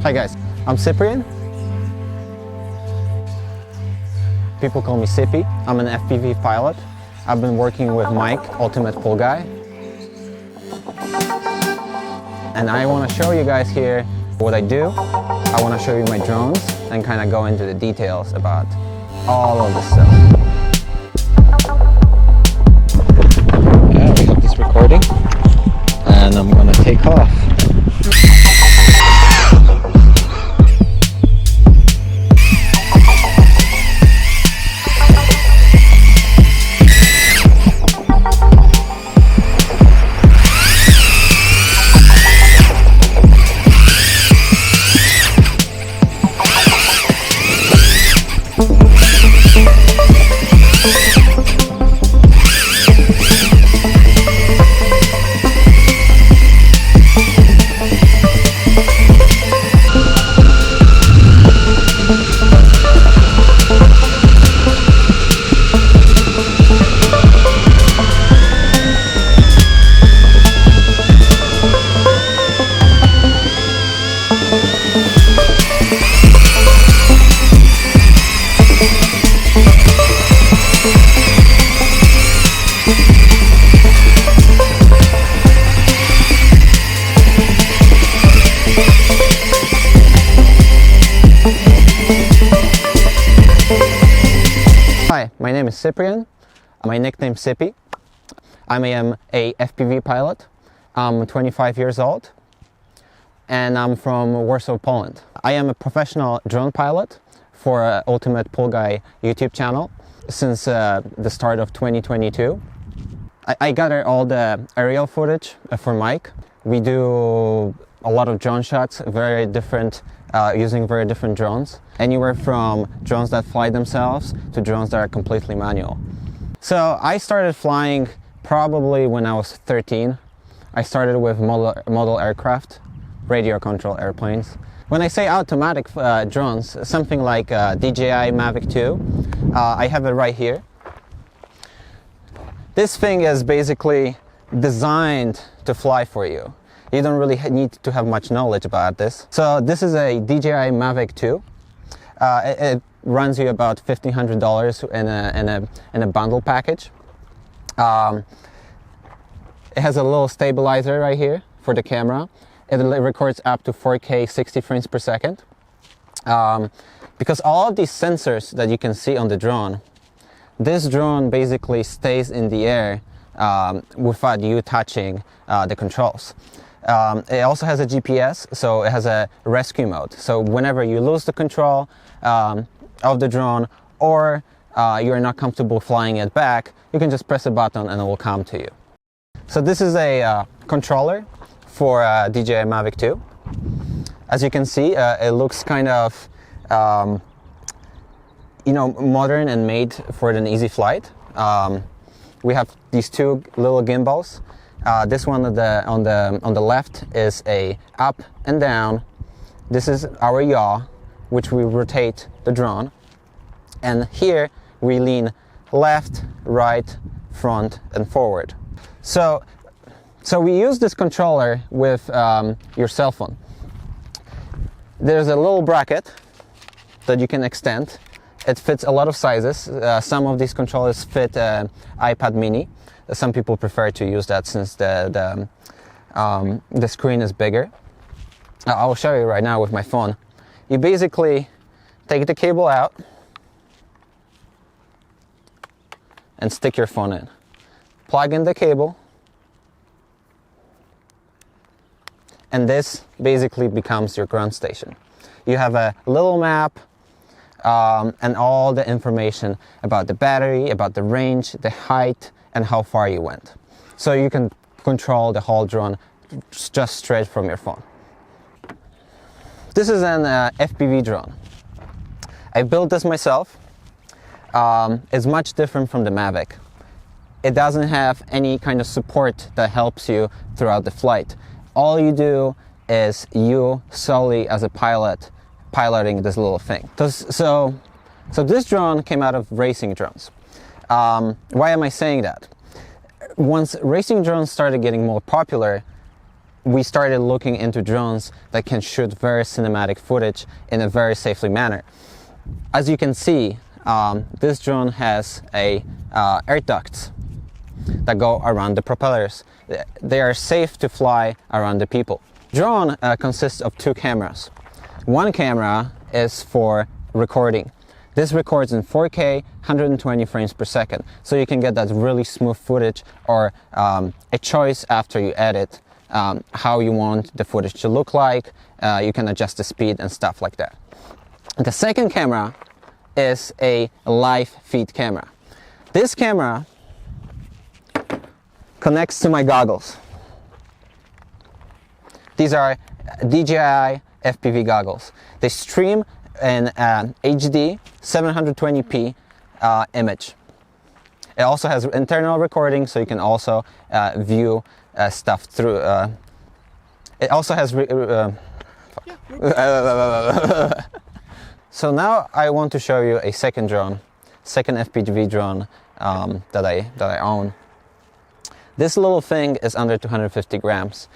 Hi guys, I'm Cyprian. People call me Sippy. I'm an FPV pilot. I've been working with Mike, UltimatePoolGuy. And I want to show you guys here what I do. I want to show you my drones and kind of go into the details about all of this stuff. Yeah, we have this recording and I'm going to take off. Hi, my name is Cyprian. My nickname is Sippy. I am a FPV pilot. I'm 25 years old and I'm from Warsaw, Poland. I am a professional drone pilot for UltimatePoolGuy YouTube channel since the start of 2022. I gather all the aerial footage for Mike. We do a lot of drone shots, very different, using very different drones. Anywhere from drones that fly themselves to drones that are completely manual. So I started flying probably when I was 13. I started with model aircraft, radio control airplanes. When I say automatic drones, something like DJI Mavic 2, I have it right here. This thing is basically designed to fly for you. You don't really need to have much knowledge about this. So this is a DJI Mavic 2. It runs you about $1,500 in a bundle package. It has a little stabilizer right here for the camera. It records up to 4K 60 frames per second. Because all of these sensors that you can see on the drone, this drone basically stays in the air without you touching the controls. It also has a GPS, so it has a rescue mode. So whenever you lose the control of the drone or you're not comfortable flying it back, you can just press a button and it will come to you. So this is a controller for DJI Mavic 2. As you can see, it looks kind of modern and made for an easy flight. We have these two little gimbals. This one on the left is a up and down. This is our yaw, which we rotate the drone. And here we lean left, right, front, and forward. So we use this controller with your cell phone. There's a little bracket that you can extend. It fits a lot of sizes. Some of these controllers fit iPad mini. Some people prefer to use that since the screen is bigger. I'll show you right now with my phone. You basically take the cable out and stick your phone in. Plug in the cable, and this basically becomes your ground station. You have a little map and all the information about the battery, about the range, the height, and how far you went. So you can control the whole drone just straight from your phone. This is an FPV drone. I built this myself. It's much different from the Mavic. It doesn't have any kind of support that helps you throughout the flight. All you do is you solely as a pilot piloting this little thing. So this drone came out of racing drones. Why am I saying that? Once racing drones started getting more popular, we started looking into drones that can shoot very cinematic footage in a very safely manner. As you can see, this drone has air ducts that go around the propellers. They are safe to fly around the people. Drone consists of 2 cameras. One camera is for recording. This records in 4K, 120 frames per second, so you can get that really smooth footage, or a choice after you edit how you want the footage to look like. You can adjust the speed and stuff like that. The second camera is a live feed camera. This camera connects to my goggles. These are DJI FPV goggles. They stream in HD 720p image. It also has internal recording, so you can also view stuff through. It also has. So now I want to show you a second FPV drone that I own. This little thing is under 250 grams.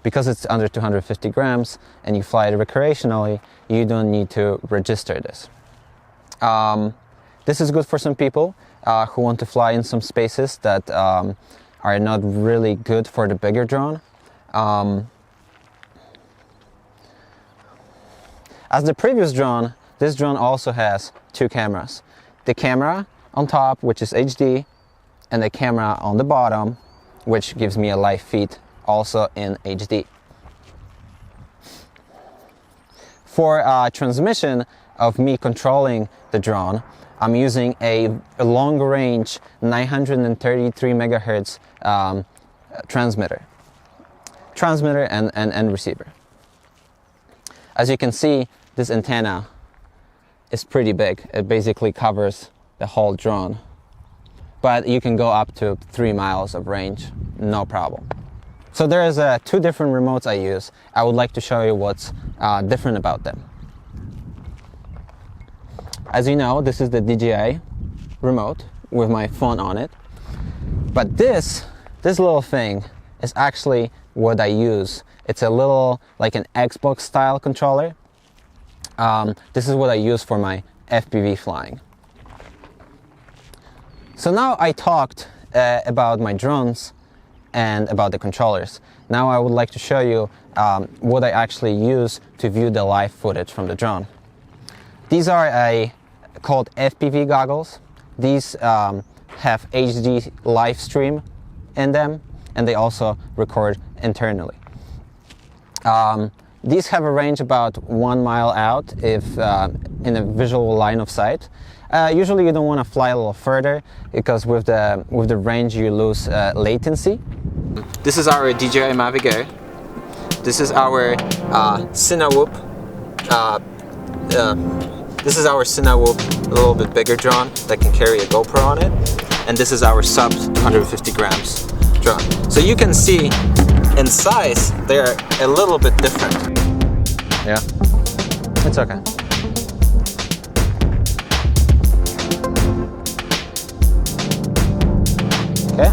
Because it's under 250 grams and you fly it recreationally, you don't need to register this. This is good for some people who want to fly in some spaces that are not really good for the bigger drone. As the previous drone, this drone also has 2 cameras. The camera on top, which is HD, and the camera on the bottom, which gives me a live feed, also in HD. For transmission of me controlling the drone, I'm using a long-range 933 megahertz transmitter and receiver. As you can see, this antenna is pretty big. It basically covers the whole drone, but you can go up to 3 miles of range, no problem. So there's 2 different remotes I use. I would like to show you what's different about them. As you know, this is the DJI remote with my phone on it. But this little thing is actually what I use. It's a little, like an Xbox style controller. This is what I use for my FPV flying. So now I talked about my drones and about the controllers. Now I would like to show you what I actually use to view the live footage from the drone. These are called FPV goggles. These have HD live stream in them, and they also record internally. These have a range about 1 mile out if in a visual line of sight. Usually you don't want to fly a little further, because with the range you lose latency. This is our DJI Mavic Air. This is our CINE WOOP. This is our CINE WOOP, a little bit bigger drone that can carry a GoPro on it. And this is our sub 250 grams drone. So you can see in size they're a little bit different. Yeah, it's okay. Okay.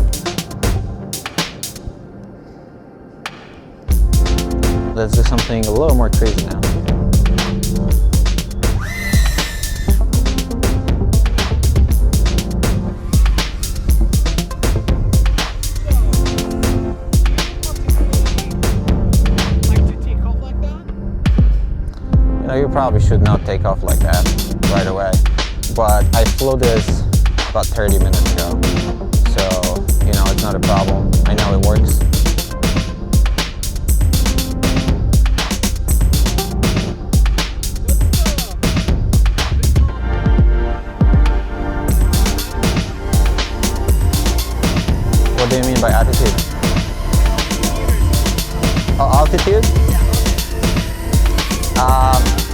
Let's do something a little more crazy now. You probably should not take off like that right away, but I flew this about 30 minutes ago, so you know, it's not a problem. I know it works. What do you mean by attitude? Oh, altitude?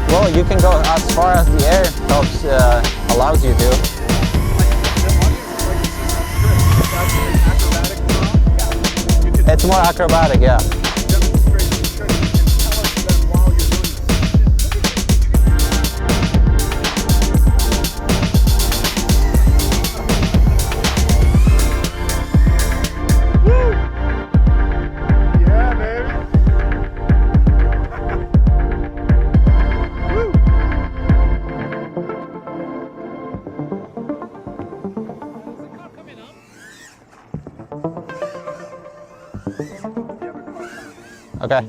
Well, you can go as far as the air helps, allows you to. It's more acrobatic, yeah. Yeah, baby. Okay.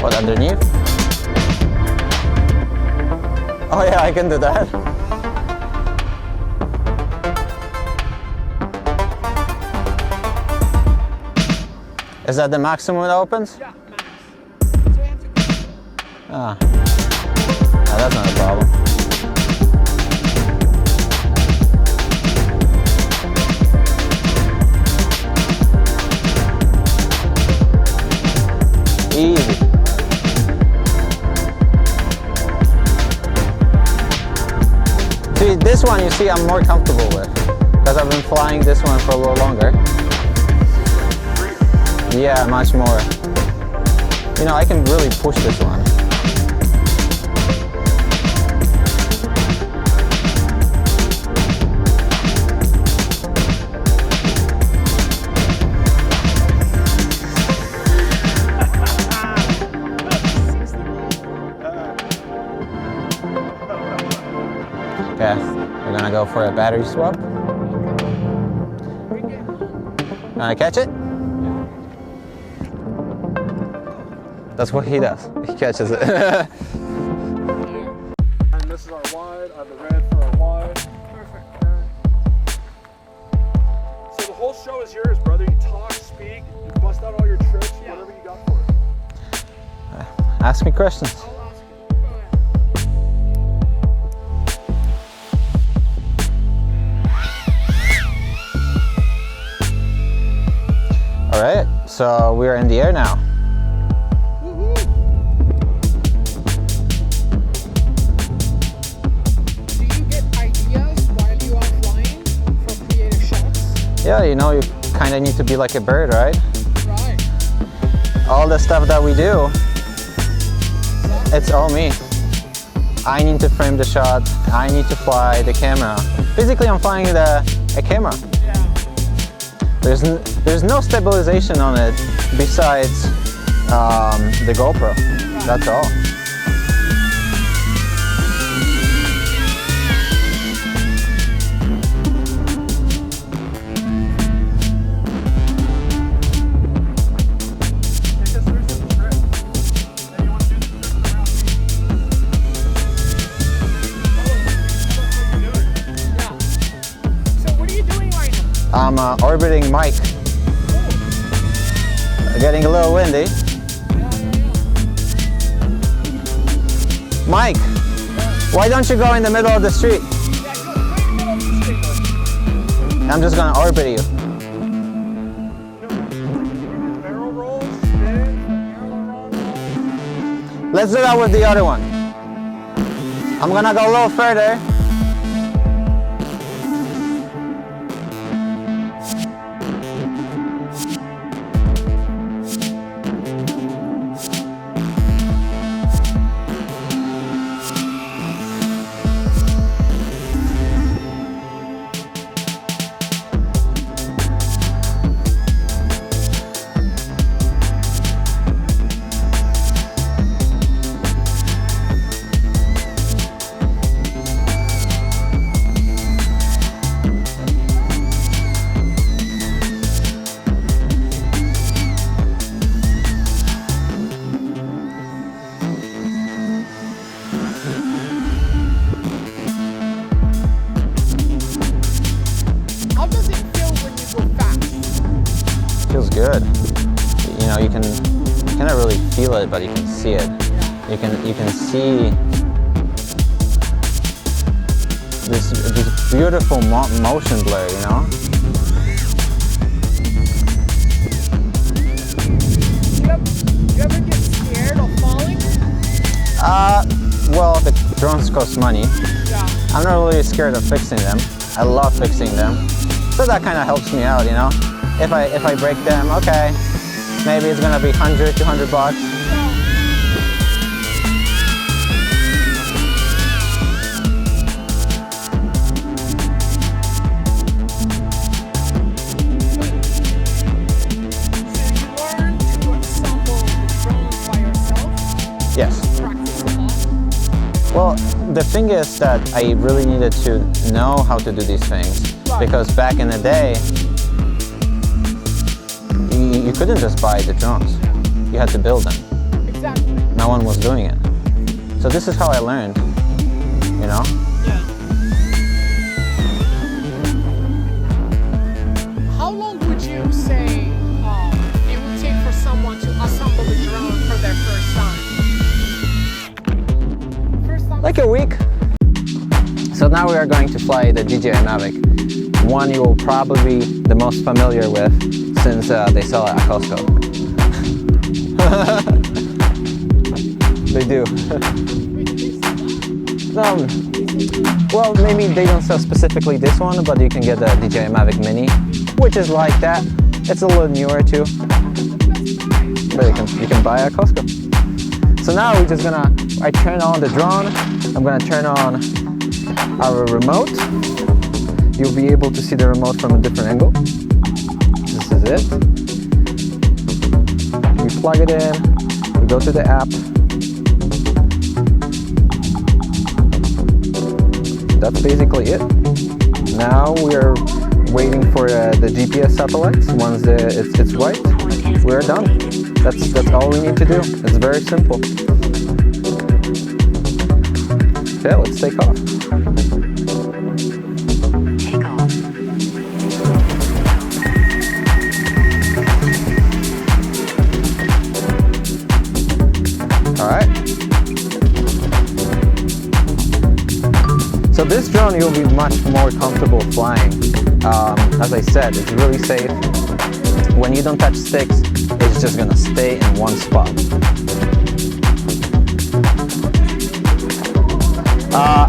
What, underneath? Oh yeah, I can do that. Is that the maximum it opens? Yeah, max. So we have to go. Ah. Oh, that's not a problem. Easy. See, this one you see I'm more comfortable with because I've been flying this one for a little longer. Yeah, much more. You know, I can really push this one. Okay, we're gonna go for a battery swap. Gonna catch it? That's what he does. He catches it. And this is our wide. I have the red for our wide. Perfect. So the whole show is yours, brother. You talk, speak, you bust out all your tricks, whatever you got for it. Ask me questions. I'll ask you. Go ahead. All right, so we're in the air now. Do you get ideas while you are flying for creative shots? Yeah, you know, you kind of need to be like a bird, right? Right. All the stuff that we do, it's all me. I need to frame the shot. I need to fly the camera. Physically, I'm flying a camera. Yeah. There's no stabilization on it besides the GoPro. That's all. Take us through some tricks. Hey, you want to do some tricks around? Yeah. So what are you doing right now? I'm orbiting Mike. Getting a little windy. Mike, why don't you go in the middle of the street? I'm just gonna orbit you. Barrel rolls, spin, barrel roll. Let's do that with the other one. I'm gonna go a little further. How does it feel when you go fast? Feels good. You know, you cannot really feel it, but you can see it. You can see this beautiful motion blur, you know? Do you ever get scared drones cost money. Yeah. I'm not really scared of fixing them. I love fixing them. So that kind of helps me out, you know? If I break them, okay, maybe it's gonna be 100, 200 bucks. Yes. Well, the thing is that I really needed to know how to do these things, because back in the day, you couldn't just buy the drones. You had to build them. Exactly. No one was doing it. So this is how I learned, you know? Yeah. How long would you say it would take for someone to assemble the drone for their first time? Like a week. So now we are going to fly the DJI Mavic, one you will probably be the most familiar with since they sell it at Costco. They do. Well, maybe they don't sell specifically this one, but you can get the DJI Mavic Mini, which is like that. It's a little newer too, but you can buy at Costco. So now we're just gonna, I turn on the drone, I'm gonna turn on our remote. You'll be able to see the remote from a different angle. This is it. We plug it in, we go to the app. That's basically it. Now we're waiting for the GPS satellites. Once it's white, we're done. That's all we need to do. It's very simple. Okay, let's take off. All right. So this drone you'll be much more comfortable flying. As I said, it's really safe. When you don't touch sticks, it's just gonna stay in one spot.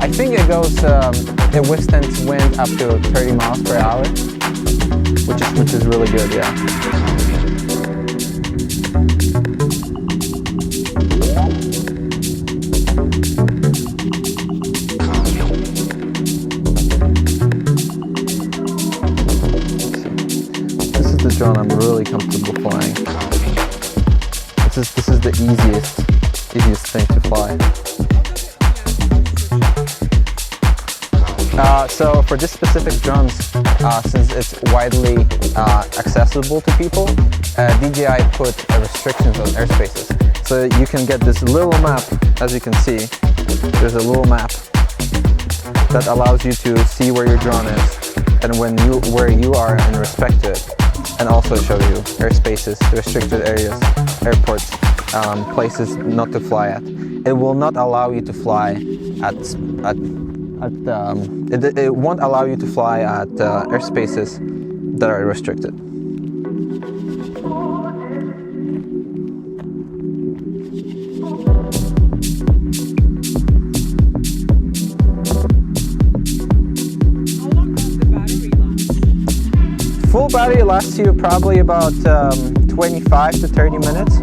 I think it goes, it withstands wind up to 30 miles per hour, which is really good, yeah. This is the drone I'm really comfortable flying. This is the easiest thing to fly. So for this specific drones, since it's widely accessible to people, DJI put restrictions on airspaces. So you can get this little map, as you can see. There's a little map that allows you to see where your drone is and where you are in respect to it, and also show you airspaces, restricted areas, airports, places not to fly at. It will not allow you to fly it won't allow you to fly at airspaces that are restricted. How long does the battery last? Full battery lasts you probably about 25 to 30 minutes,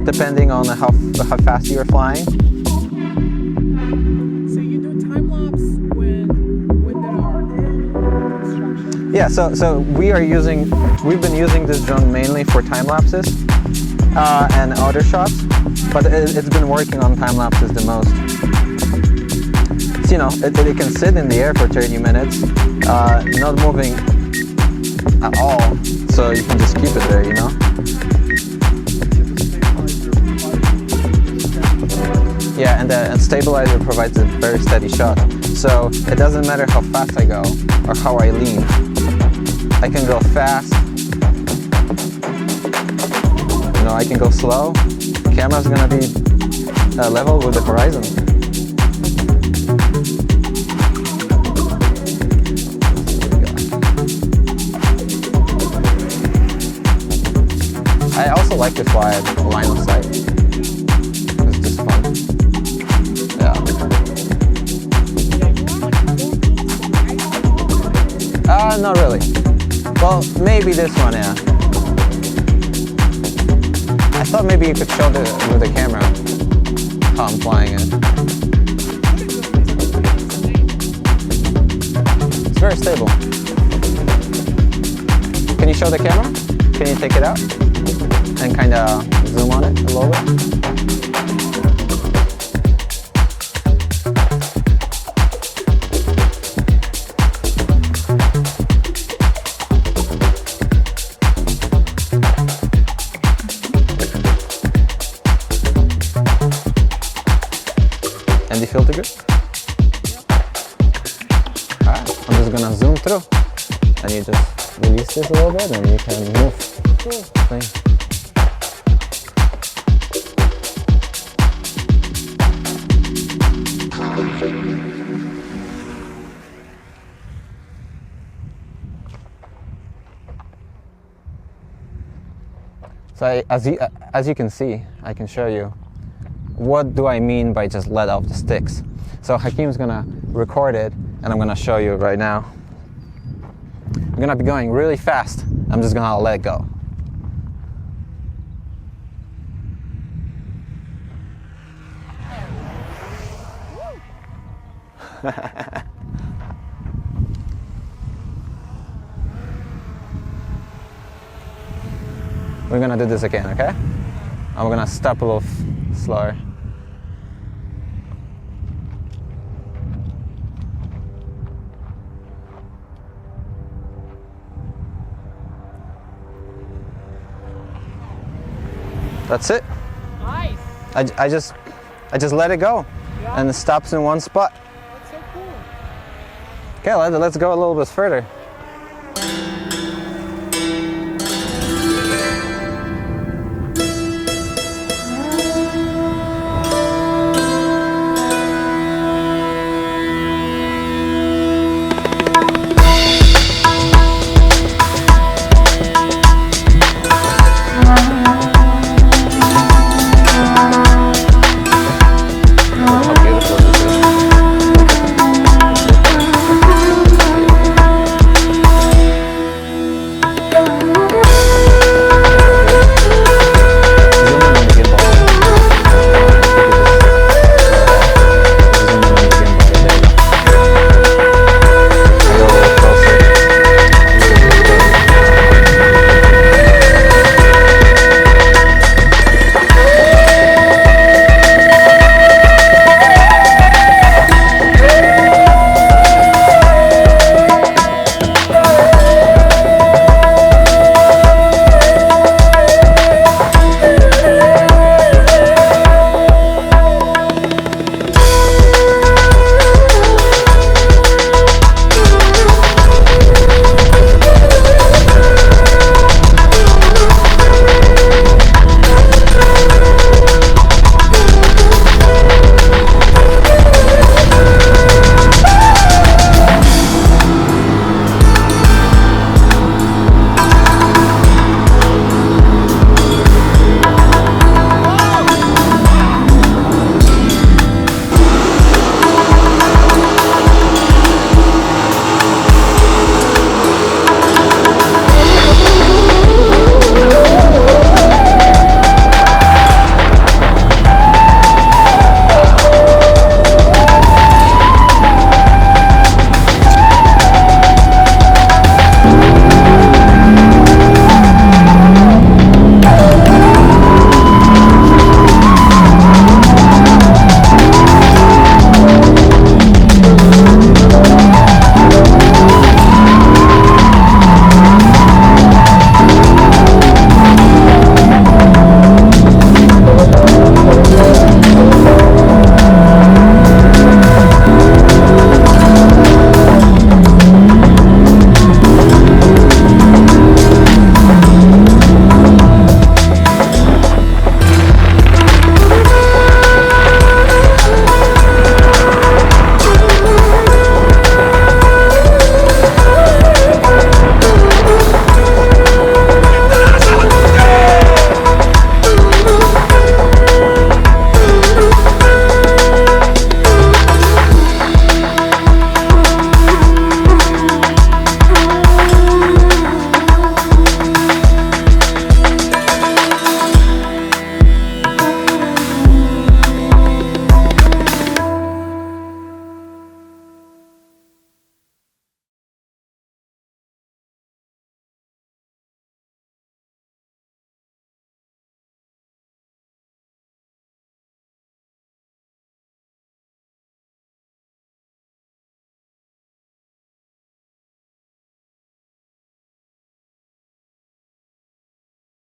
depending on how fast you are flying. Yeah, so we've been using this drone mainly for time lapses and other shots, but it's been working on time lapses the most. So, you know, it can sit in the air for 30 minutes, not moving at all, so you can just keep it there, you know. Yeah, and the stabilizer provides a very steady shot, so it doesn't matter how fast I go or how I lean. I can go fast, you know, I can go slow. The camera's gonna be level with the horizon. I also like to fly at line of sight. It's just fun. Yeah. Not really. Well, maybe this one, yeah. I thought maybe you could show with the camera how I'm flying it. It's very stable. Can you show the camera? Can you take it out and kind of zoom on it a little bit? And the filter good? Alright, I'm just gonna zoom through. And you just release this a little bit and you can move the thing. So as you can see, I can show you what do I mean by just let off the sticks. So Hakim's gonna record it and I'm gonna show you right now. I'm gonna be going really fast. I'm just gonna let it go. We're gonna do this again, okay? I'm gonna stop a little slower. That's it. Nice. I just let it go, Yeah. and it stops in one spot. That's so cool. Okay, let's go a little bit further.